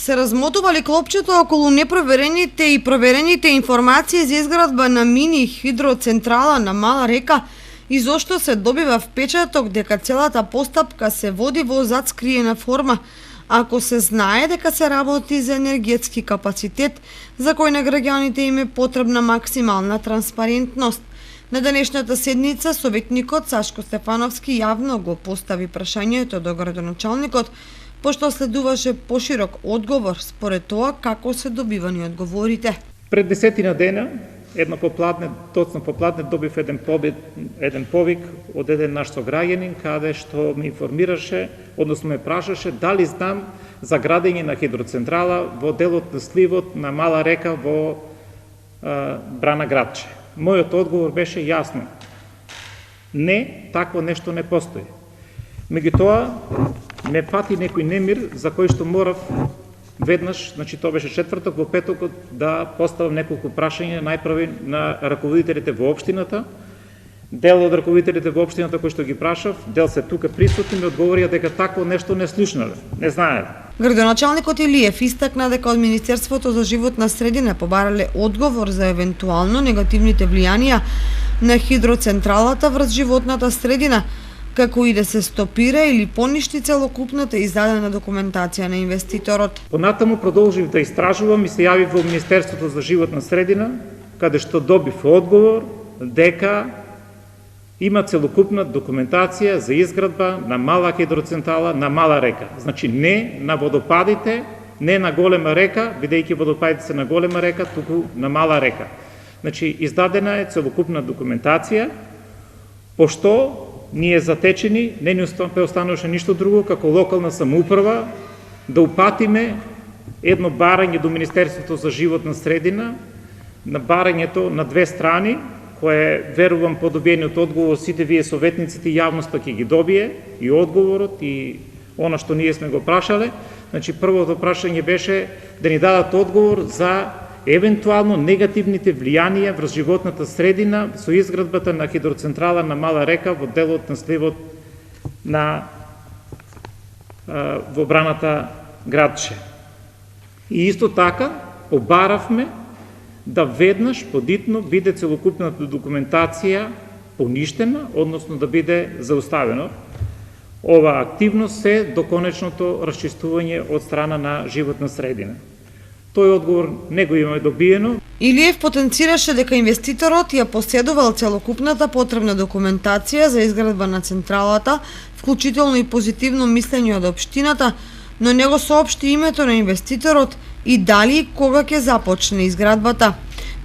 Се размотували клопчето околу непроверените и проверените информации за изградба на мини хидроцентрала на Мала река и зошто се добива впечаток дека целата постапка се води во затскриена форма, ако се знае дека се работи за енергетски капацитет за кој на граѓаните им е потребна максимална транспарентност. На денешната седница советникот Сашко Стефановски јавно го постави прашањето до градоначалникот, пошто следуваше поширок одговор според тоа како се добивани одговорите. Пред 10 дена, точно попладне, добив еден повик од еден наш сограѓанин, каде што ме информираше, односно ме прашаше дали знам за градење на хидроцентрала во делот на сливот на Мала река во Брана Градче. Мојот одговор беше јасно. Не, такво нешто не постои. Меѓутоа, ме фати некој немир за кој што морав веднаш, значи тоа беше четврток, во петокот да поставам неколку прашања најпрви на раководителите во општината. Дел од раководителите во општината кои што ги прашав, дел се тука присутни, ми одговорија дека такво нешто не слушнале, не знаеле. Градоначалникот Илиев истакна дека од Министерството за животна средина побарале одговор за евентуално негативните влијанија на хидроцентралата врз животната средина, како и да се стопира или поништи целокупната издадена документација на инвеститорот. Понатаму продолжив да истражувам и се јавив во Министерството за животна средина, каде што добив одговор дека има целокупна документација за изградба на мала хидроцентрала на Мала река. Значи не на водопадите, не на голема река, бидејќи водопадите се на голема река, туку на Мала река. Значи издадена е целокупна документација, пошто ние затечени, не ни остануваше ништо друго како локална самоуправа да упатиме едно барање до Министерството за животна средина, на барањето на две страни, кое верувам по добиениот одговор сите вие советниците и јавноста ќе ги добие и одговорот и она што ние сме го прашале. Значи првото прашање беше да ни дадат одговор за евентуално негативните влијанија врз животната средина со изградбата на хидроцентрала на Мала река во делот на сливот во Браната Градче. И исто така побаравме да веднаш подитно биде целокупната документација поништена, односно да биде зауставено ова активност се до конечното расчистување од страна на животна средина. Тој одговор не го имаме добиено. Илиев потенцираше дека инвеститорот ја поседувал целокупната потребна документација за изградба на централата, вклучително и позитивно мислење од општината, но не го соопшти името на инвеститорот и дали и кога ќе започне изградбата.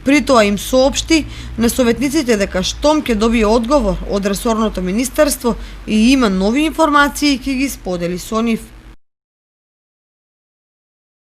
При тоа им соопшти на советниците дека штом ќе добие одговор од ресорното министерство и има нови информации ќе ги сподели со нив.